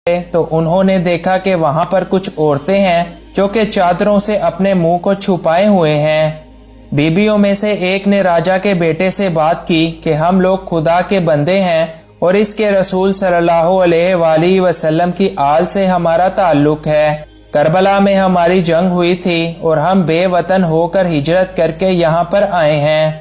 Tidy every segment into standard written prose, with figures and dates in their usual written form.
تو انہوں نے دیکھا کہ وہاں پر کچھ عورتیں ہیں جو کہ چادروں سے اپنے منہ کو چھپائے ہوئے ہیں۔ بیویوں میں سے ایک نے راجا کے بیٹے سے بات کی کہ ہم لوگ خدا کے بندے ہیں اور اس کے رسول صلی اللہ علیہ وآلہ وسلم کی آل سے ہمارا تعلق ہے۔ کربلا میں ہماری جنگ ہوئی تھی اور ہم بے وطن ہو کر ہجرت کر کے یہاں پر آئے ہیں۔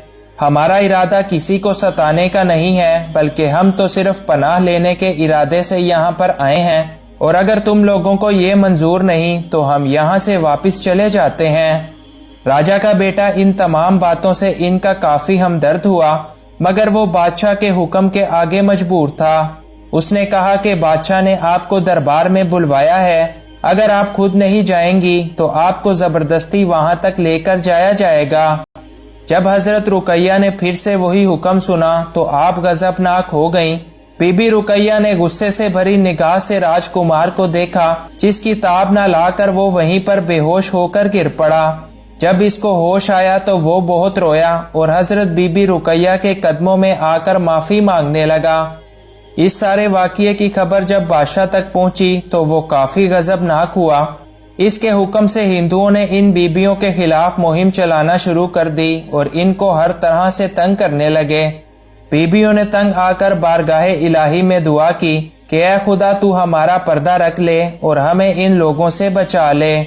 ہمارا ارادہ کسی کو ستانے کا نہیں ہے، بلکہ ہم تو صرف پناہ لینے کے ارادے سے یہاں پر آئے ہیں، اور اگر تم لوگوں کو یہ منظور نہیں تو ہم یہاں سے واپس چلے جاتے ہیں۔ راجا کا بیٹا ان تمام باتوں سے ان کا کافی ہمدرد ہوا، مگر وہ بادشاہ کے حکم کے آگے مجبور تھا۔ اس نے کہا کہ بادشاہ نے آپ کو دربار میں بلوایا ہے، اگر آپ خود نہیں جائیں گی تو آپ کو زبردستی وہاں تک لے کر جایا جائے گا۔ جب حضرت رقیہ نے پھر سے وہی حکم سنا تو آپ غضبناک ہو گئیں۔ بی بی رقیہ نے غصے سے بھری نگاہ سے راجکمار کو دیکھا، جس کی تاب نہ لا کر وہ وہیں پر بے ہوش ہو کر گر پڑا۔ جب اس کو ہوش آیا تو وہ بہت رویا اور حضرت بی بی رقیہ کے قدموں میں آ کر معافی مانگنے لگا۔ اس سارے واقعے کی خبر جب بادشاہ تک پہنچی تو وہ کافی غضبناک ہوا۔ اس کے حکم سے ہندوؤں نے ان بیبیوں کے خلاف مہم چلانا شروع کر دی اور ان کو ہر طرح سے تنگ کرنے لگے۔ بیبیوں نے تنگ آ کر بارگاہ الہی میں دعا کی کہ اے خدا تو ہمارا پردہ رکھ لے اور ہمیں ان لوگوں سے بچا لے۔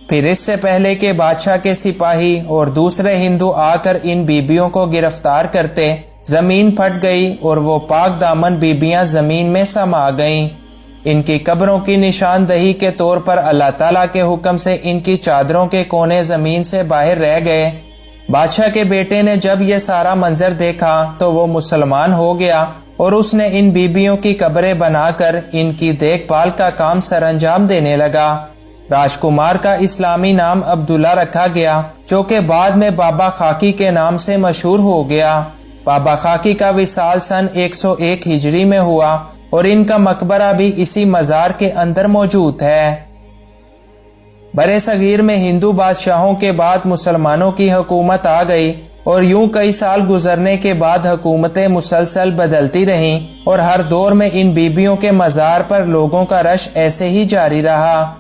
پھر اس سے پہلے کہ بادشاہ کے سپاہی اور دوسرے ہندو آ کر ان بیبیوں کو گرفتار کرتے، زمین پھٹ گئی اور وہ پاک دامن بیبیاں زمین میں سما گئیں۔ ان کی قبروں کی نشاندہی کے طور پر اللہ تعالیٰ کے حکم سے ان کی چادروں کے کونے زمین سے باہر رہ گئے۔ بادشاہ کے بیٹے نے جب یہ سارا منظر دیکھا تو وہ مسلمان ہو گیا اور اس نے ان بیبیوں کی قبریں بنا کر ان کی دیکھ بھال کا کام سر انجام دینے لگا۔ راجکمار کا اسلامی نام عبداللہ رکھا گیا، جو کہ بعد میں بابا خاکی کے نام سے مشہور ہو گیا۔ بابا خاکی کا وصال سن 101 ہجری میں ہوا اور ان کا مقبرہ بھی اسی مزار کے اندر موجود ہے۔ برے صغیر میں ہندو بادشاہوں کے بعد مسلمانوں کی حکومت آ گئی اور یوں کئی سال گزرنے کے بعد حکومتیں مسلسل بدلتی رہیں اور ہر دور میں ان بیبیوں کے مزار پر لوگوں کا رش ایسے ہی جاری رہا۔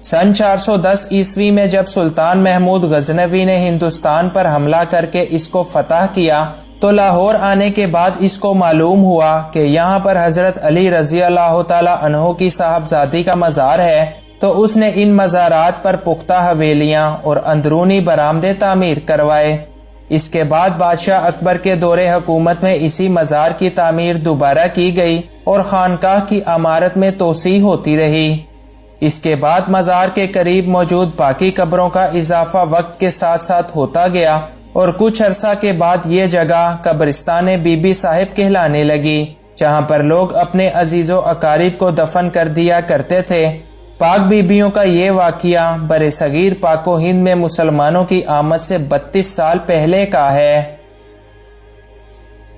سن 410 عیسوی میں جب سلطان محمود غزنوی نے ہندوستان پر حملہ کر کے اس کو فتح کیا تو لاہور آنے کے بعد اس کو معلوم ہوا کہ یہاں پر حضرت علی رضی اللہ تعالی عنہ کی صاحبزادی کا مزار ہے، تو اس نے ان مزارات پر پختہ حویلیاں اور اندرونی برآمدے تعمیر کروائے۔ اس کے بعد بادشاہ اکبر کے دور حکومت میں اسی مزار کی تعمیر دوبارہ کی گئی اور خانقاہ کی عمارت میں توسیع ہوتی رہی۔ اس کے بعد مزار کے قریب موجود باقی قبروں کا اضافہ وقت کے ساتھ ساتھ ہوتا گیا اور کچھ عرصہ کے بعد یہ جگہ قبرستان بی بی صاحب کہلانے لگی، جہاں پر لوگ اپنے عزیز و اقارب کو دفن کر دیا کرتے تھے۔ پاک بیبیوں کا یہ واقعہ برِ صغیر پاک و ہند میں مسلمانوں کی آمد سے 32 سال پہلے کا ہے۔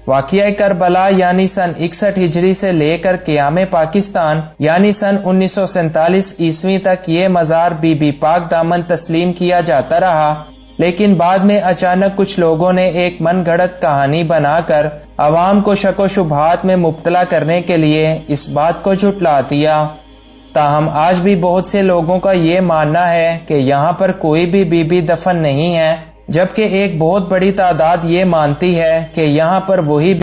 واقعہ کربلا یعنی سن 61 ہجری سے لے کر قیام پاکستان یعنی سن 1947 عیسوی تک یہ مزار بی بی پاک دامن تسلیم کیا جاتا رہا، لیکن بعد میں اچانک کچھ لوگوں نے ایک من گھڑت کہانی بنا کر عوام کو شک و شبہات میں مبتلا کرنے کے لیے اس بات کو جھٹلا دیا۔ تاہم آج بھی بہت سے لوگوں کا یہ ماننا ہے کہ یہاں پر کوئی بھی بی بی دفن نہیں ہے، جبکہ ایک بہت بڑی تعداد یہ مانتی ہے کہ یہاں پر وہی